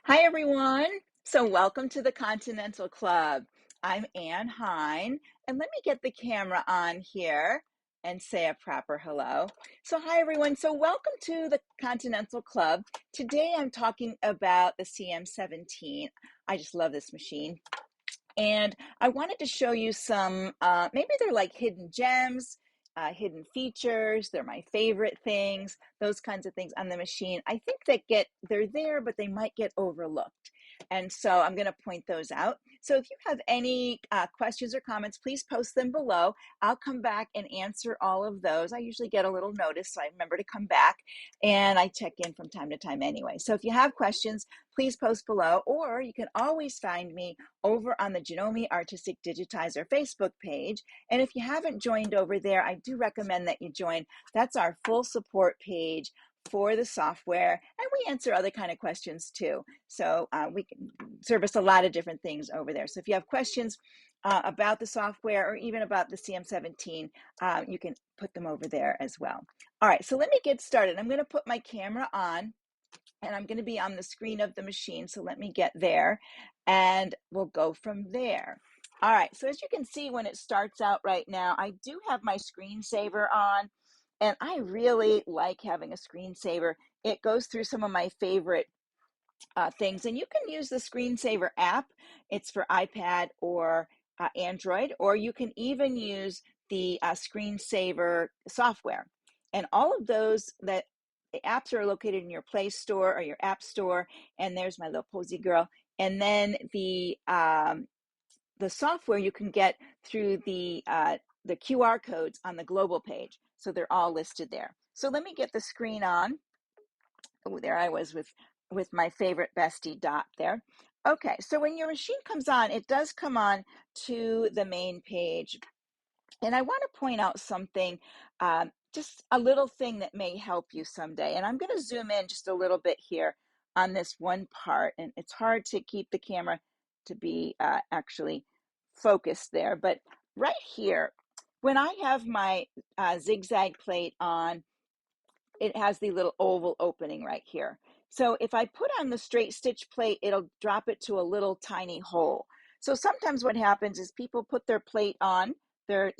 Hi, everyone. So, welcome to the Continental Club. I'm Ann Hine, and let me get the camera on here and say a proper hello. So, hi, everyone. So, welcome to the Continental Club. Today, I'm talking about the CM17. I just love this machine. And I wanted to show you some, maybe they're like hidden gems, hidden features. They're my favorite things, those kinds of things on the machine. I think they're there, but they might get overlooked. And so I'm going to point those out. So if you have any questions or comments, please post them below. I'll come back and answer all of those. I usually get a little notice, so I remember to come back, and I check in from time to time anyway. So if you have questions, please post below, or you can always find me over on the Janome Artistic Digitizer Facebook page. And if you haven't joined over there, I do recommend that you join. That's our full support page for the software, and we answer other kind of questions too. So we can service a lot of different things over there. So if you have questions about the software or even about the CM17, you can put them over there as well. All right, so let me get started. I'm going to put my camera on, and I'm going to be on the screen of the machine. So let me get there and we'll go from there. All right, so as you can see, when it starts out right now, I do have my screensaver on, and I really like having a screensaver. It goes through some of my favorite things, and you can use the screensaver app. It's for iPad or Android, or you can even use the screensaver software. And all of those the apps are located in your Play Store or your App Store. And there's my little posy girl. And then the software you can get through the QR codes on the global page. So they're all listed there. So let me get the screen on. Oh, there I was with my favorite bestie Dot there. Okay, so when your machine comes on, it does come on to the main page. And I want to point out something, just a little thing that may help you someday. And I'm going to zoom in just a little bit here on this one part. And it's hard to keep the camera to be actually focused there. But right here, when I have my zigzag plate on, it has the little oval opening right here. So if I put on the straight stitch plate, it'll drop it to a little tiny hole. So sometimes what happens is people put their plate on, their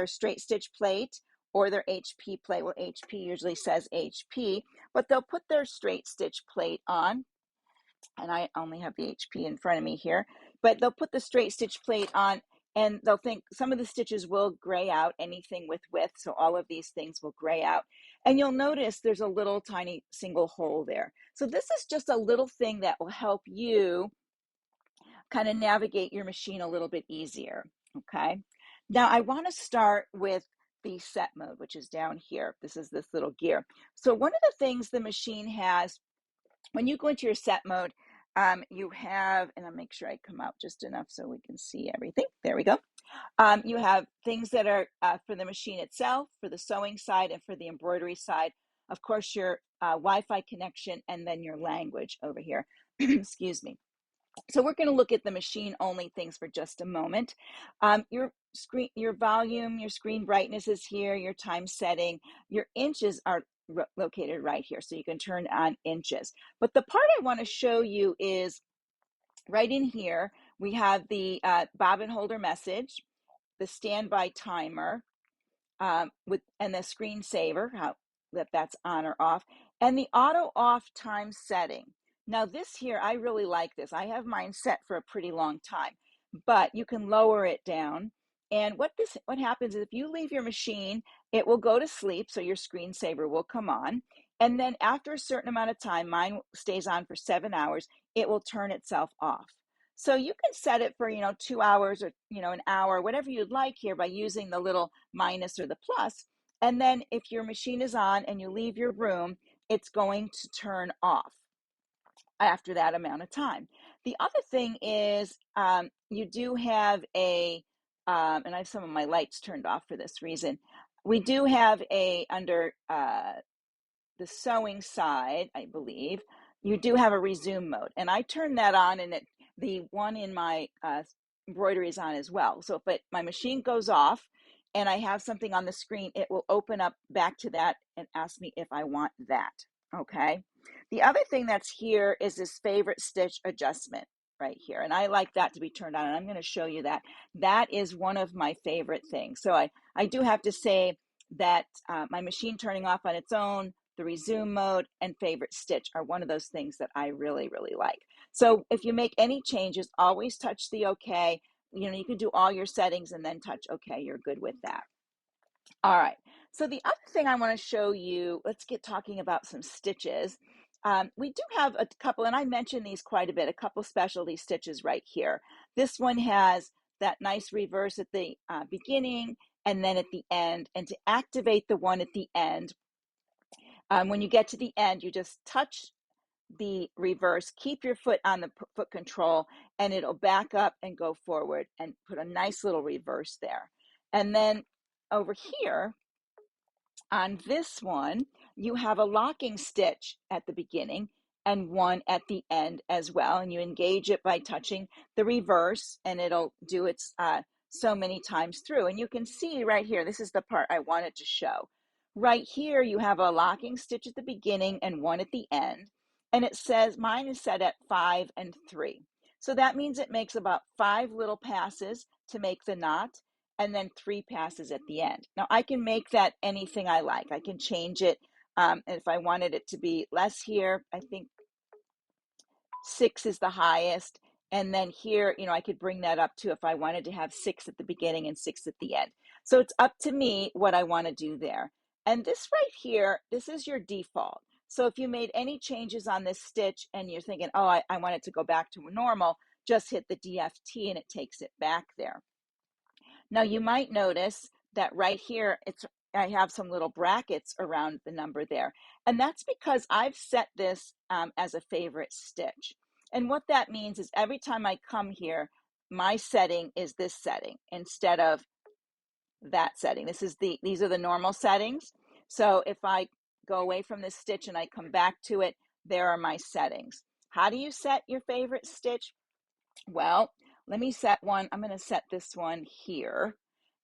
straight stitch plate or their HP plate. Well, HP usually says HP, but they'll put their straight stitch plate on, and I only have the HP in front of me here, but they'll put the straight stitch plate on, and they'll think some of the stitches will gray out, anything with width, so all of these things will gray out. And you'll notice there's a little tiny single hole there. So this is just a little thing that will help you kind of navigate your machine a little bit easier, okay? Now I want to start with the set mode, which is down here. This is this little gear. So one of the things the machine has, when you go into your set mode, you have, and I'll make sure I come out just enough so we can see everything. There we go. You have things that are for the machine itself, for the sewing side, and for the embroidery side. Of course, your Wi-Fi connection, and then your language over here. Excuse me. So we're going to look at the machine only things for just a moment. Your screen, your volume, your screen brightness is here, your time setting, your inches are located right here. So you can turn on inches. But the part I want to show you is right in here, we have the bobbin holder message, the standby timer, and the screensaver, how that's on or off, and the auto off time setting. Now this here, I really like this. I have mine set for a pretty long time, but you can lower it down. And what happens is if you leave your machine, it will go to sleep, so your screensaver will come on. And then after a certain amount of time, mine stays on for 7 hours, it will turn itself off. So you can set it for, 2 hours or, an hour, whatever you'd like here by using the little minus or the plus. And then if your machine is on and you leave your room, it's going to turn off after that amount of time. The other thing is you do have and I have some of my lights turned off for this reason. We do have under the sewing side, I believe, you do have a resume mode. And I turn that on, and the one in my embroidery is on as well. So if my machine goes off and I have something on the screen, it will open up back to that and ask me if I want that. okay? The other thing that's here is this favorite stitch adjustment right here, and I like that to be turned on, and I'm going to show you that. That is one of my favorite things. So I do have to say that my machine turning off on its own, the resume mode, and favorite stitch are one of those things that I really, really like. So if you make any changes, always touch the OK. You know, you can do all your settings and then touch OK. You're good with that. All right, so the other thing I want to show you, let's get talking about some stitches. We do have a couple, and I mentioned these quite a bit, a couple specialty stitches right here. This one has that nice reverse at the beginning and then at the end. And to activate the one at the end, when you get to the end, you just touch the reverse, keep your foot on the foot control, and it'll back up and go forward and put a nice little reverse there. And then over here, on this one, you have a locking stitch at the beginning and one at the end as well. And you engage it by touching the reverse, and it'll do its so many times through. And you can see right here, this is the part I wanted to show. Right here, you have a locking stitch at the beginning and one at the end. And it says, mine is set at 5 and 3. So that means it makes about 5 little passes to make the knot, and then 3 passes at the end. Now I can make that anything I like. I can change it. If I wanted it to be less here, I think 6 is the highest. And then here, you know, I could bring that up to if I wanted to have 6 at the beginning and 6 at the end. So it's up to me what I want to do there. And this right here, this is your default. So if you made any changes on this stitch and you're thinking, oh, I want it to go back to normal, just hit the DFT and it takes it back there. Now you might notice that right here, I have some little brackets around the number there. And that's because I've set this as a favorite stitch. And what that means is every time I come here, my setting is this setting instead of that setting. These are the normal settings. So if I go away from this stitch and I come back to it, there are my settings. How do you set your favorite stitch? Well, let me set one. I'm going to set this one here.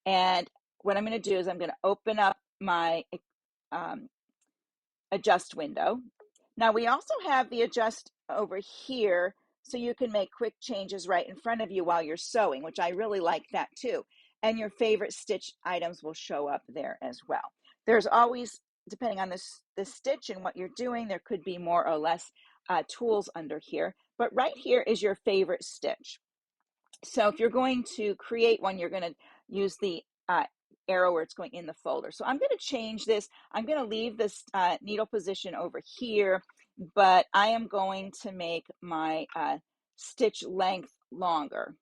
And what I'm going to do is I'm going to open up my adjust window. Now we also have the adjust over here, so you can make quick changes right in front of you while you're sewing, which I really like that too. And your favorite stitch items will show up there as well. There's always, depending on the stitch and what you're doing, there could be more or less tools under here. But right here is your favorite stitch. So if you're going to create one, you're going to use the arrow where it's going in the folder. So I'm going to change this. I'm going to leave this needle position over here, but I am going to make my stitch length longer.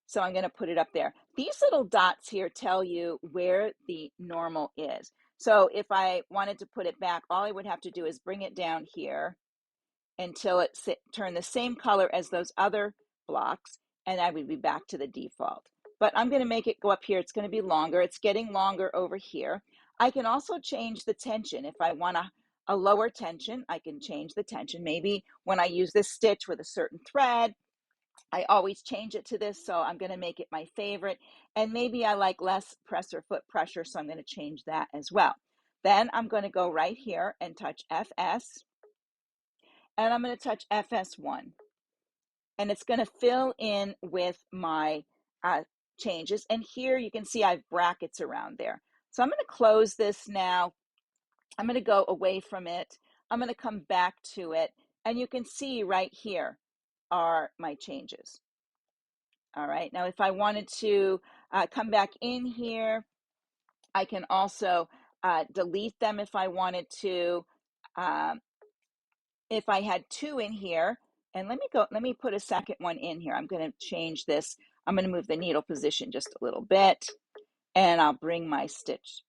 So I'm going to put it up there. These little dots here tell you where the normal is. So if I wanted to put it back, all I would have to do is bring it down here until it turned the same color as those other blocks, and I would be back to the default. But I'm going to make it go up here. It's going to be longer. It's getting longer over here. I can also change the tension. If I want a lower tension, I can change the tension. Maybe when I use this stitch with a certain thread, I always change it to this, so I'm going to make it my favorite. And maybe I like less press or foot pressure, so I'm going to change that as well. Then I'm going to go right here and touch FS, and I'm going to touch FS1. And it's going to fill in with my changes. And here you can see I have brackets around there. So I'm going to close this now. I'm going to go away from it. I'm going to come back to it. And you can see right here are my changes. All right. Now, if I wanted to come back in here, I can also delete them if I wanted to. If I had 2 in here, and let me put a second one in here. I'm going to change this. I'm going to move the needle position just a little bit, and I'll bring my stitch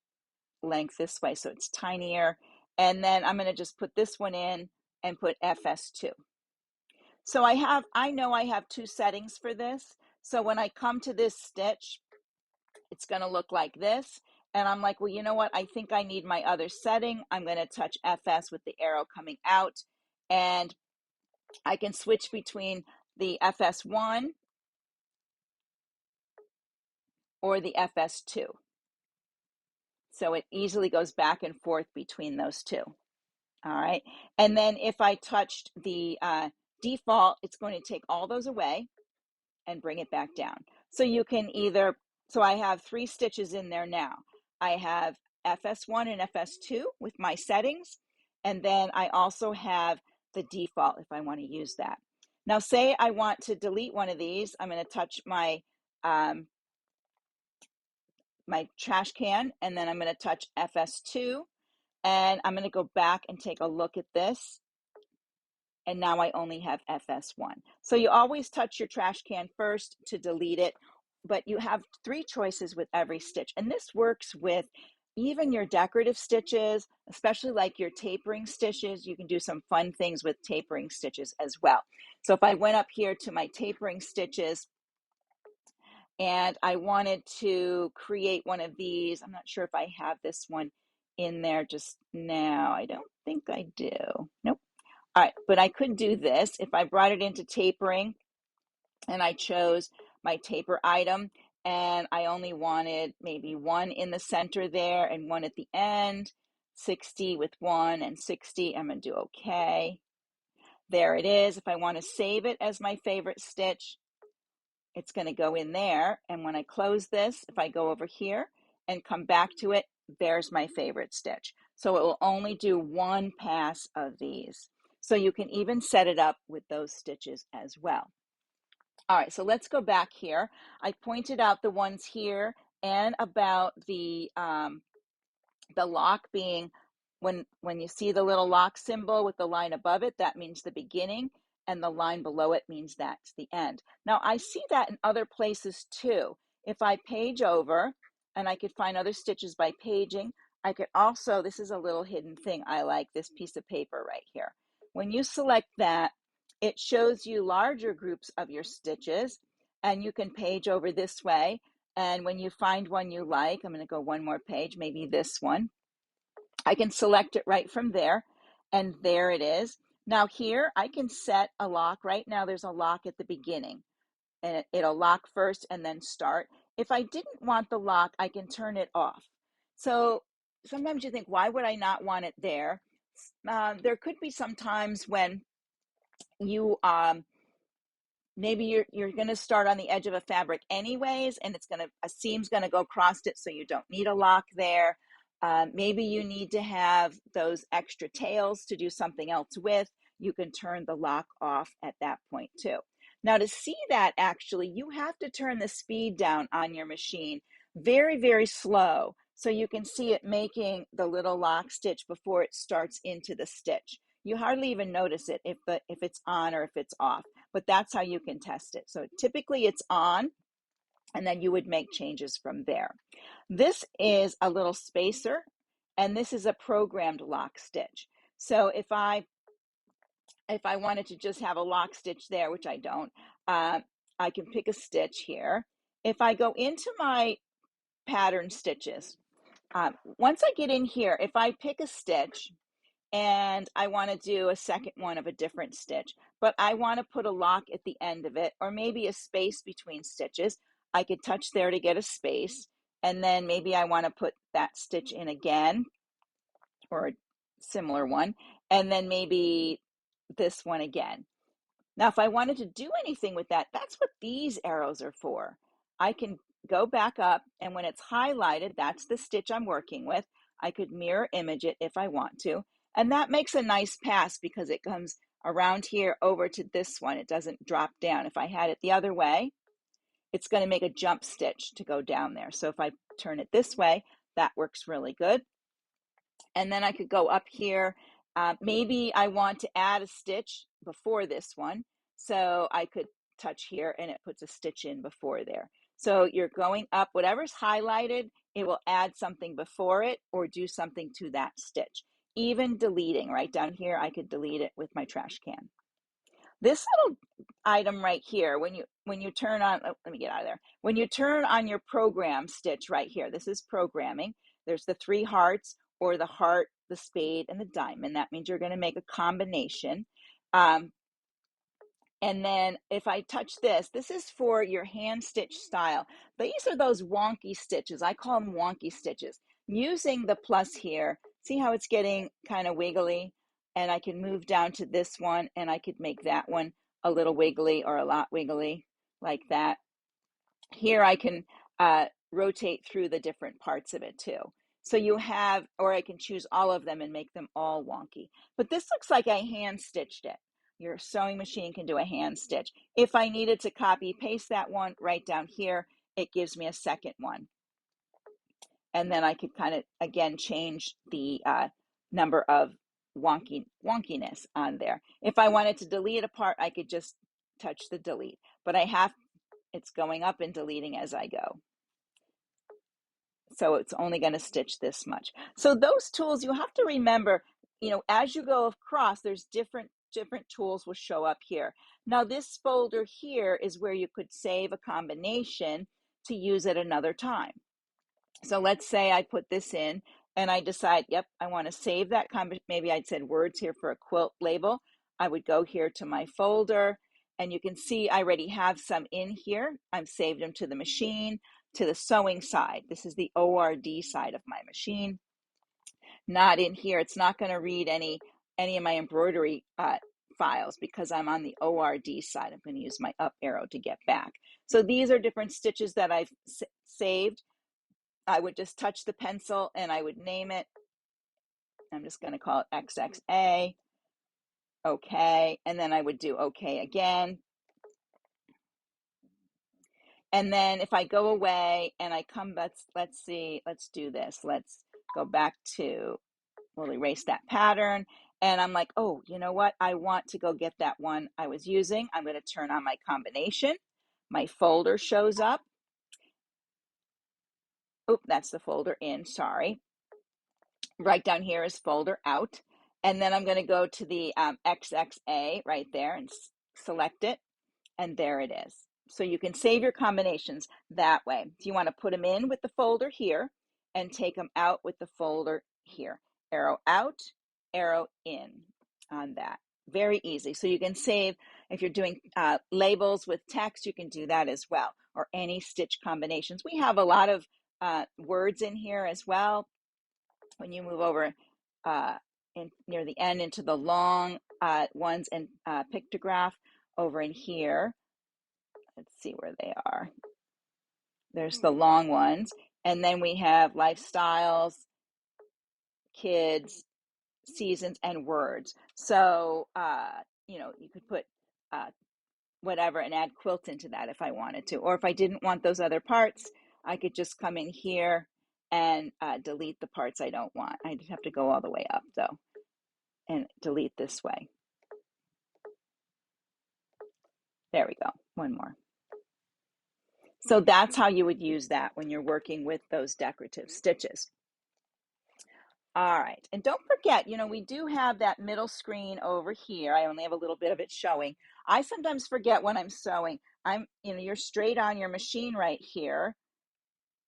length this way so it's tinier. And then I'm going to just put this one in and put FS2. So I know I have 2 settings for this. So when I come to this stitch, it's going to look like this. And I'm like, well, you know what? I think I need my other setting. I'm going to touch FS with the arrow coming out, and I can switch between the FS1 or the FS2. So it easily goes back and forth between those two. All right. And then if I touched the default, it's going to take all those away and bring it back down. So you can either, so I have 3 stitches in there now. I have FS1 and FS2 with my settings. And then I also have the default if I want to use that. Now say I want to delete one of these. I'm going to touch my my trash can, and then I'm going to touch FS2, and I'm going to go back and take a look at this. And now I only have FS1. So you always touch your trash can first to delete it, but you have 3 choices with every stitch. And this works with even your decorative stitches, especially like your tapering stitches. You can do some fun things with tapering stitches as well. So if I went up here to my tapering stitches and I wanted to create one of these, I'm not sure if I have this one in there just now. I don't think I do. Nope. All right, but I could do this if I brought it into tapering and I chose my taper item and I only wanted maybe 1 in the center there and 1 at the end, 60 with 1 and 60. I'm going to do okay. There it is. If I want to save it as my favorite stitch, it's going to go in there. And when I close this, if I go over here and come back to it, there's my favorite stitch. So it will only do 1 pass of these. So you can even set it up with those stitches as well. All right, so let's go back here. I pointed out the ones here and about the lock being when you see the little lock symbol with the line above it, that means the beginning, and the line below it means that's the end. Now I see that in other places too. If I page over and I could find other stitches by paging, I could also, this is a little hidden thing I like, this piece of paper right here. When you select that, it shows you larger groups of your stitches, and you can page over this way. And when you find one you like, I'm going to go one more page, maybe this one. I can select it right from there, and there it is. Now here I can set a lock. Right now there's a lock at the beginning, and it'll lock first and then start. If I didn't want the lock, I can turn it off. So sometimes you think, why would I not want it there? There could be some times when you maybe you're going to start on the edge of a fabric anyways, and a seam's going to go across it, so you don't need a lock there. Maybe you need to have those extra tails to do something else with. You can turn the lock off at that point too. Now to see that, actually, you have to turn the speed down on your machine very, very slow, so you can see it making the little lock stitch before it starts into the stitch. You hardly even notice it if it's on or if it's off, but that's how you can test it. So typically it's on, and then you would make changes from there. This is a little spacer, and this is a programmed lock stitch. So if I wanted to just have a lock stitch there, which I don't, I can pick a stitch here. If I go into my pattern stitches, once I get in here, if I pick a stitch and I want to do a second one of a different stitch, but I want to put a lock at the end of it, or maybe a space between stitches, I could touch there to get a space, and then maybe I want to put that stitch in again, or a similar one, and then maybe this one again. Now, if I wanted to do anything with that, that's what these arrows are for. I can go back up, and when it's highlighted, that's the stitch I'm working with. I could mirror image it if I want to. And that makes a nice pass because it comes around here over to this one. It doesn't drop down. If I had it the other way, it's going to make a jump stitch to go down there. So if I turn it this way, that works really good. And then I could go up here. Maybe I want to add a stitch before this one. So I could touch here and it puts a stitch in before there. So you're going up, whatever's highlighted, it will add something before it or do something to that stitch. Even deleting right down here, I could delete it with my trash can. This little item right here, when you turn on, oh, let me get out of there. When you turn on your program stitch right here, this is programming. There's the 3 hearts, or the heart, the spade, and the diamond. That means you're going to make a combination. And then if I touch this, this is for your hand stitch style. These are those wonky stitches. I call them wonky stitches. using the plus here, see how it's getting kind of wiggly? And I can move down to this one and I could make that one a little wiggly or a lot wiggly like that. Here I can rotate through the different parts of it too. So you have, or I can choose all of them and make them all wonky. But this looks like I hand stitched it. Your sewing machine can do a hand stitch. If I needed to copy paste that one right down here, it gives me a second one. And then I could kind of, again, change the number of wonkiness on there. If I wanted to delete a part, I could just touch the delete. But it's going up and deleting as I go. So it's only going to stitch this much. So those tools, you have to remember, as you go across, there's different tools will show up here. Now this folder here is where you could save a combination to use at another time. So let's say I put this in and I decide, yep, I want to save that. Maybe I'd said words here for a quilt label. I would go here to my folder and you can see I already have some in here. I've saved them to the machine, to the sewing side. This is the ORD side of my machine. Not in here. It's not going to read any of my embroidery files because I'm on the ORD side. I'm going to use my up arrow to get back. So these are different stitches that I've saved. I would just touch the pencil and I would name it. I'm just going to call it XXA. Okay. And then I would do okay again. And then if I go away and I come, let's see, let's do this. Let's go back to, we'll erase that pattern. And I'm like, oh, you know what? I want to go get that one I was using. I'm going to turn on my combination. My folder shows up. Oop, that's the folder in, sorry. Right down here is folder out. And then I'm going to go to the XXA right there and select it. And there it is. So you can save your combinations that way. If you want to put them in with the folder here and take them out with the folder here. Arrow out, arrow in on that. Very easy. So you can save, if you're doing labels with text, you can do that as well, or any stitch combinations. We have a lot of words in here as well. When you move over near the end into the long ones and pictograph over in here, let's see where they are. There's the long ones. And then we have lifestyles, kids, seasons, and words. So, you could put whatever and add quilt into that if I wanted to. Or if I didn't want those other parts, I could just come in here and delete the parts I don't want. I just have to go all the way up though and delete this way. There we go. One more. So that's how you would use that when you're working with those decorative stitches. All right, and don't forget, we do have that middle screen over here. I only have a little bit of it showing. I sometimes forget when I'm sewing. You're straight on your machine right here.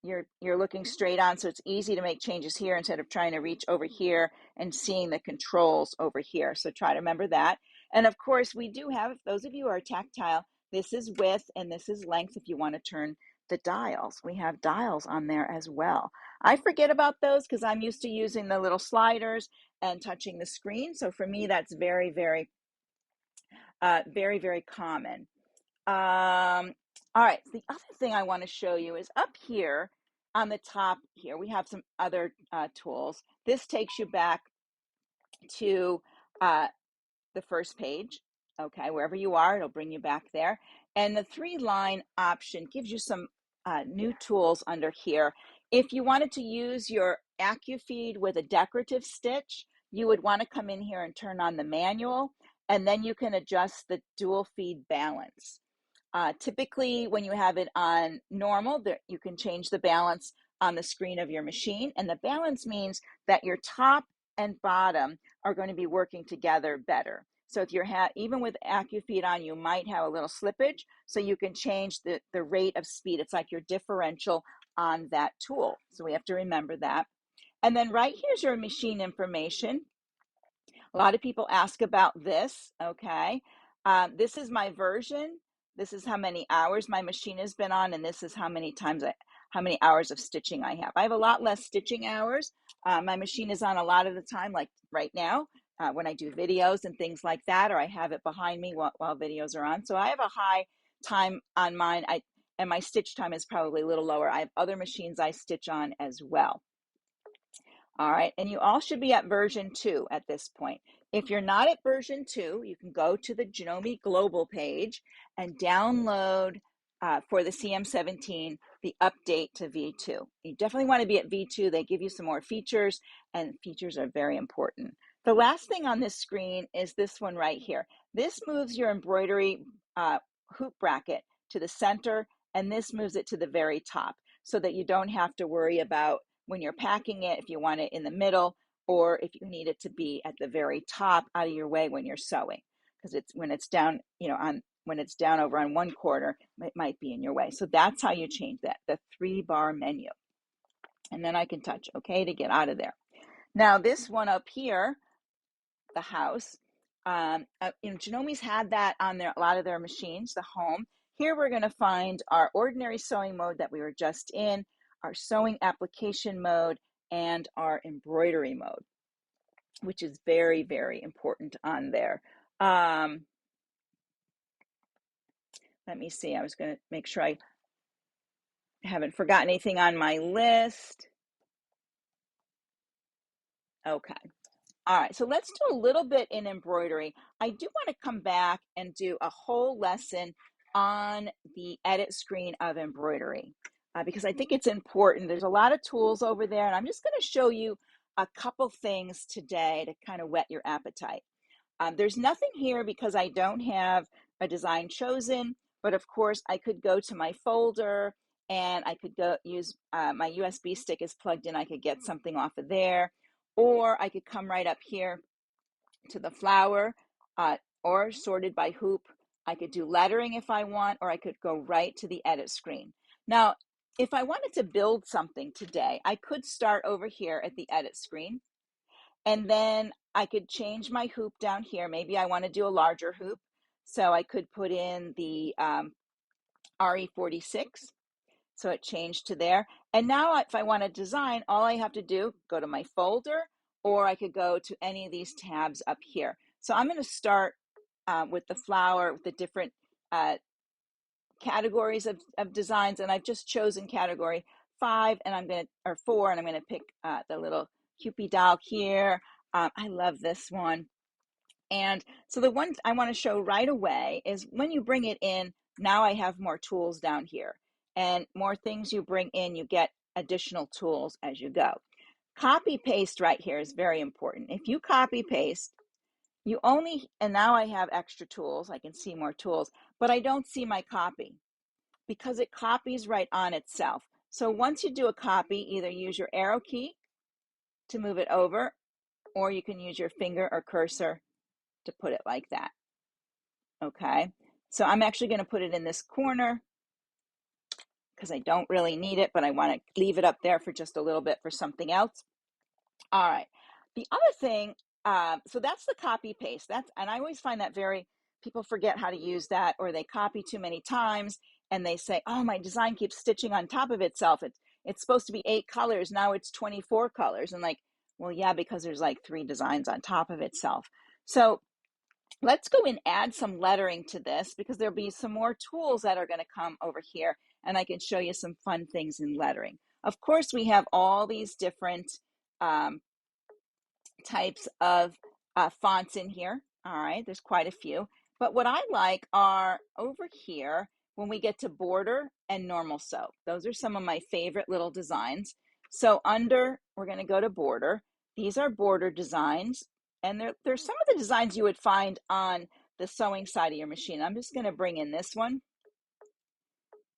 You're looking straight on, so it's easy to make changes here instead of trying to reach over here and seeing the controls over here. So try to remember that. And of course, we do have, those of you who are tactile, this is width and this is length if you want to turn the dials. We have dials on there as well. I forget about those because I'm used to using the little sliders and touching the screen. So for me, that's very, very, very, very common. All right, the other thing I want to show you is up here on the top here, we have some other tools. This takes you back to the first page. Okay, wherever you are, it'll bring you back there. And the 3-line option gives you some new tools under here. If you wanted to use your AccuFeed with a decorative stitch, you would want to come in here and turn on the manual, and then you can adjust the dual feed balance. Typically, when you have it on normal, you can change the balance on the screen of your machine, and the balance means that your top and bottom are going to be working together better. So if you're even with AccuFeed on, you might have a little slippage, so you can change the rate of speed. It's like your differential on that tool. So we have to remember that. And then right here's your machine information. A lot of people ask about this, okay? This is my version. This is how many hours my machine has been on, and this is how many times how many hours of stitching I have. I have a lot less stitching hours. My machine is on a lot of the time, like right now, when I do videos and things like that, or I have it behind me while videos are on. So I have a high time on mine, and my stitch time is probably a little lower. I have other machines I stitch on as well. All right, and you all should be at version 2 at this point. If you're not at version 2, you can go to the Janome Global page and download for the CM17 the update to V2. You definitely want to be at V2. They give you some more features, and features are very important. The last thing on this screen is this one right here. This moves your embroidery hoop bracket to the center, and this moves it to the very top so that you don't have to worry about when you're packing it, if you want it in the middle, or if you need it to be at the very top out of your way when you're sewing, because it's when it's down, when it's down over on one corner, it might be in your way. So that's how you change that, the 3-bar menu. And then I can touch OK to get out of there. Now this one up here, the house, Janome's had that on a lot of their machines, the home. Here we're going to find our ordinary sewing mode that we were just in, our sewing application mode, and our embroidery mode, which is very, very important on there. Let me see. I was going to make sure I haven't forgotten anything on my list. Okay. All right, so let's do a little bit in embroidery. I do want to come back and do a whole lesson on the edit screen of embroidery because I think it's important. There's a lot of tools over there, and I'm just going to show you a couple things today to kind of whet your appetite. There's nothing here because I don't have a design chosen, but of course I could go to my folder and I could go use my USB stick is plugged in. I could get something off of there. Or I could come right up here to the flower or sorted by hoop. I could do lettering if I want, or I could go right to the edit screen. Now, if I wanted to build something today, I could start over here at the edit screen, and then I could change my hoop down here. Maybe I want to do a larger hoop, so I could put in the RE46. So it changed to there. And now if I want to design, all I have to do, go to my folder, or I could go to any of these tabs up here. So I'm going to start with the flower, with the different categories of designs. And I've just chosen category 5 and I'm going to, or 4, and I'm going to pick the little Cupid doll here. I love this one. And so the one I want to show right away is when you bring it in, now I have more tools down here. And more things you bring in, you get additional tools as you go. Copy paste right here is very important. If you copy paste, you only, and now I have extra tools, I can see more tools, but I don't see my copy because it copies right on itself. So once you do a copy, either use your arrow key to move it over, or you can use your finger or cursor to put it like that. Okay, so I'm actually going to put it in this corner because I don't really need it, but I want to leave it up there for just a little bit for something else. All right, the other thing, so that's the copy paste. And I always find that people forget how to use that, or they copy too many times and they say, oh, my design keeps stitching on top of itself. It's supposed to be 8 colors, now it's 24 colors. And like, well, yeah, because there's like 3 designs on top of itself. So let's go and add some lettering to this because there'll be some more tools that are going to come over here, and I can show you some fun things in lettering. Of course, we have all these different types of fonts in here. All right, there's quite a few. But what I like are over here when we get to border and normal sew. Those are some of my favorite little designs. So we're going to go to border. These are border designs. And there's some of the designs you would find on the sewing side of your machine. I'm just going to bring in this one.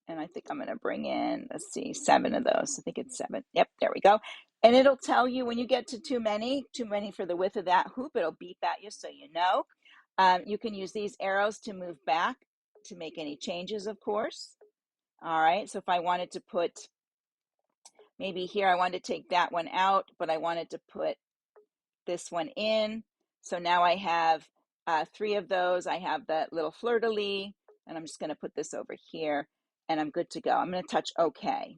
And I think I'm going to bring in, let's see, 7 of those. I think it's 7. Yep, there we go. And it'll tell you when you get to too many for the width of that hoop, it'll beep at you so you know. You can use these arrows to move back to make any changes, of course. All right, so if I wanted to put, maybe here I wanted to take that one out, but I wanted to put this one in. So now I have 3 of those. I have that little fleur-de-lis, and I'm just going to put this over here, and I'm good to go. I'm going to touch OK.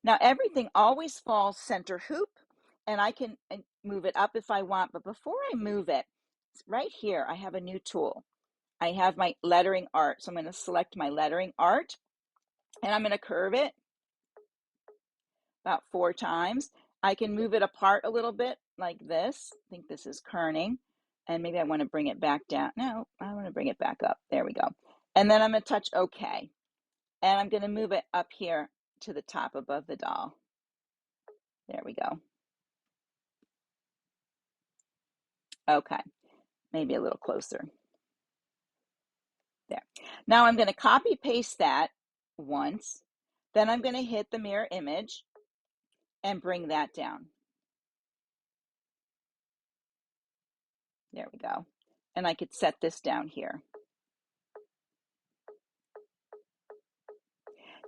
Now everything always falls center hoop, and I can move it up if I want, but before I move it, right here, I have a new tool. I have my lettering art, so I'm going to select my lettering art, and I'm going to curve it about 4 times. I can move it apart a little bit like this. I think this is kerning, and maybe I want to bring it back down. No, I want to bring it back up. There we go. And then I'm going to touch OK, and I'm going to move it up here to the top above the doll. There we go. Okay, maybe a little closer. There. Now I'm going to copy paste that once. Then I'm going to hit the mirror image and bring that down. There we go. And I could set this down here.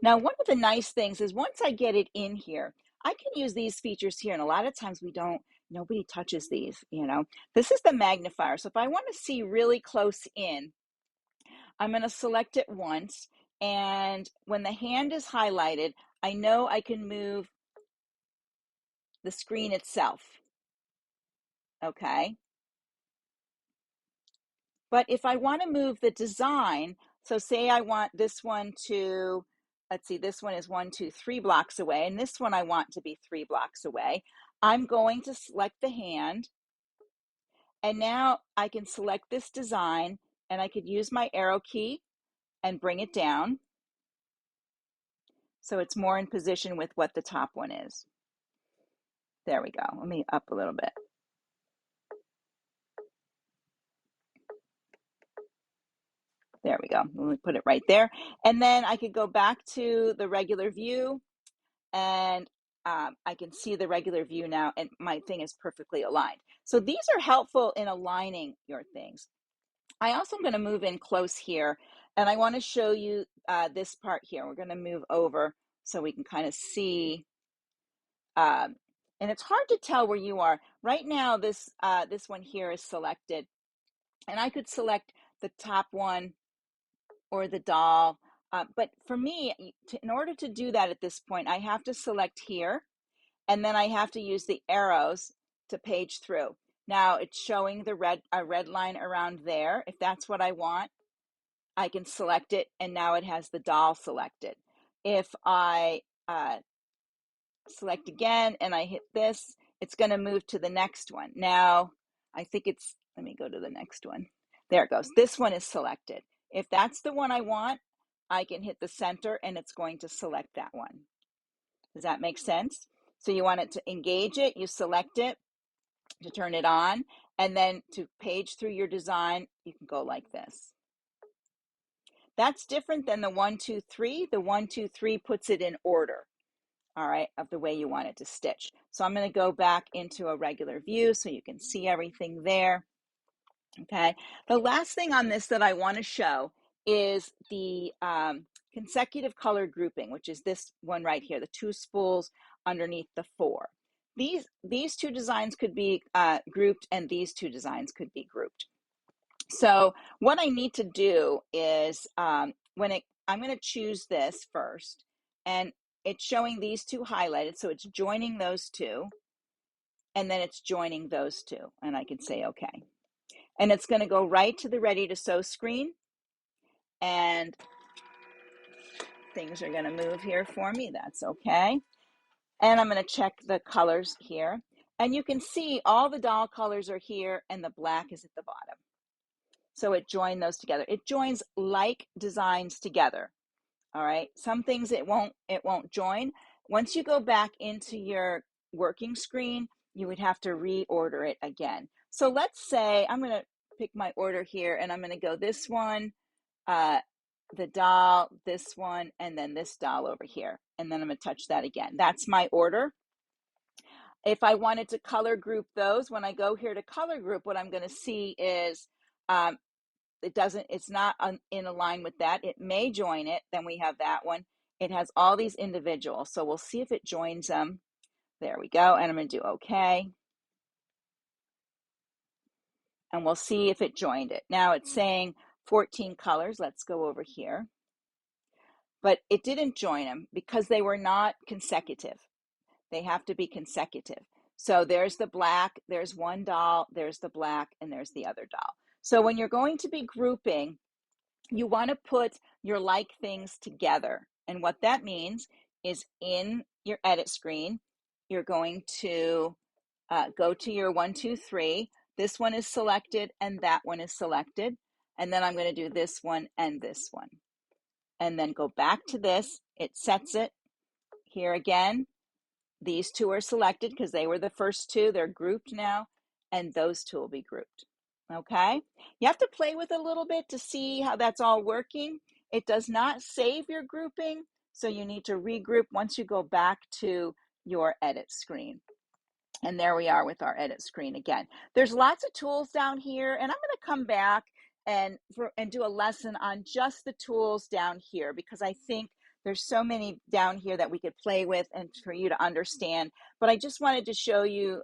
Now, one of the nice things is once I get it in here, I can use these features here. And a lot of times nobody touches these, you know. This is the magnifier. So if I want to see really close in, I'm going to select it once. And when the hand is highlighted, I know I can move the screen itself. Okay. But if I want to move the design, so say I want this one to, let's see, this one is 1, 2, 3 blocks away, and this one I want to be 3 blocks away. I'm going to select the hand, and now I can select this design, and I could use my arrow key and bring it down so it's more in position with what the top one is. There we go. Let me up a little bit. There we go. Let me put it right there. And then I could go back to the regular view, and I can see the regular view now, and my thing is perfectly aligned. So these are helpful in aligning your things. I also am going to move in close here, and I want to show you this part here. We're going to move over so we can kind of see, and it's hard to tell where you are. Right now, this one here is selected, and I could select the top one or the doll. But for me, in order to do that at this point, I have to select here, and then I have to use the arrows to page through. Now it's showing the red line around there. If that's what I want, I can select it, and now it has the doll selected. If I select again and I hit this, it's going to move to the next one. Now, I think let me go to the next one. There it goes. This one is selected. If that's the one I want, I can hit the center and it's going to select that one. Does that make sense? So you want it to engage it, you select it to turn it on, and then to page through your design, you can go like this. That's different than the 1, 2, 3. The 1, 2, 3 puts it in order, all right, of the way you want it to stitch. So I'm going to go back into a regular view so you can see everything there. Okay, the last thing on this that I want to show is the consecutive color grouping, which is this one right here, the 2 spools underneath the 4. These 2 designs could be grouped, and these 2 designs could be grouped. So what I need to do is I'm going to choose this first, and it's showing these 2 highlighted, so it's joining those 2, and then it's joining those 2, and I can say okay. And it's going to go right to the ready to sew screen, and things are going to move here for me. That's okay. And I'm going to check the colors here, and you can see all the doll colors are here and the black is at the bottom. So it joined those together. It joins like designs together. All right. Some things it won't join. Once you go back into your working screen, you would have to reorder it again. So let's say I'm going to pick my order here, and I'm going to go this one, the doll, this one, and then this doll over here. And then I'm going to touch that again. That's my order. If I wanted to color group those, when I go here to color group, what I'm going to see is it's not in line with that. It may join it. Then we have that one. It has all these individuals. So we'll see if it joins them. There we go. And I'm going to do okay. And we'll see if it joined it. Now it's saying 14 colors. Let's go over here. but it didn't join them because they were not consecutive. They have to be consecutive. So there's the black, there's one doll, there's the black, and there's the other doll. So when you're going to be grouping, you want to put your like things together. And what that means is in your edit screen, you're going to go to your 1, 2, 3. This one is selected and that one is selected. And then I'm going to do this one and this one. And then go back to this. It sets it here again. These two are selected because they were the first two. They're grouped now, and those two will be grouped. Okay? You have to play with it a little bit to see how that's all working. It does not save your grouping, so you need to regroup once you go back to your edit screen. And there we are with our edit screen again. There's lots of tools down here, and I'm going to come back and do a lesson on just the tools down here, because I think there's so many down here that we could play with and for you to understand. But I just wanted to show you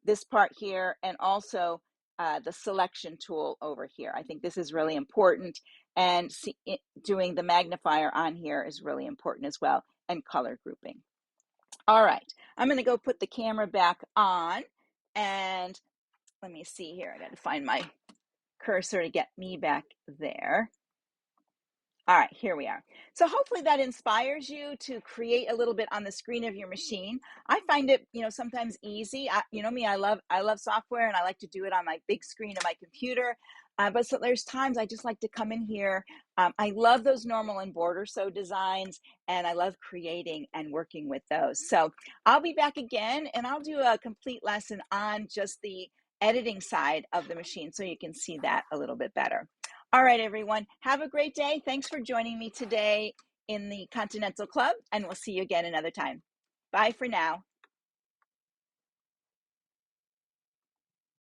this part here, and also the selection tool over here. I think this is really important, and doing the magnifier on here is really important as well, and color grouping. All right, I'm going to go put the camera back on, and let me see here. I got to find my cursor to get me back there. All right, here we are. So hopefully that inspires you to create a little bit on the screen of your machine. I find it, sometimes easy. You know me, I love software, and I like to do it on my big screen of my computer. But so there's times I just like to come in here. I love those normal and border sew designs, and I love creating and working with those. So I'll be back again, and I'll do a complete lesson on just the editing side of the machine so you can see that a little bit better. All right, everyone, have a great day. Thanks for joining me today in the Continental Club, and we'll see you again another time. Bye for now.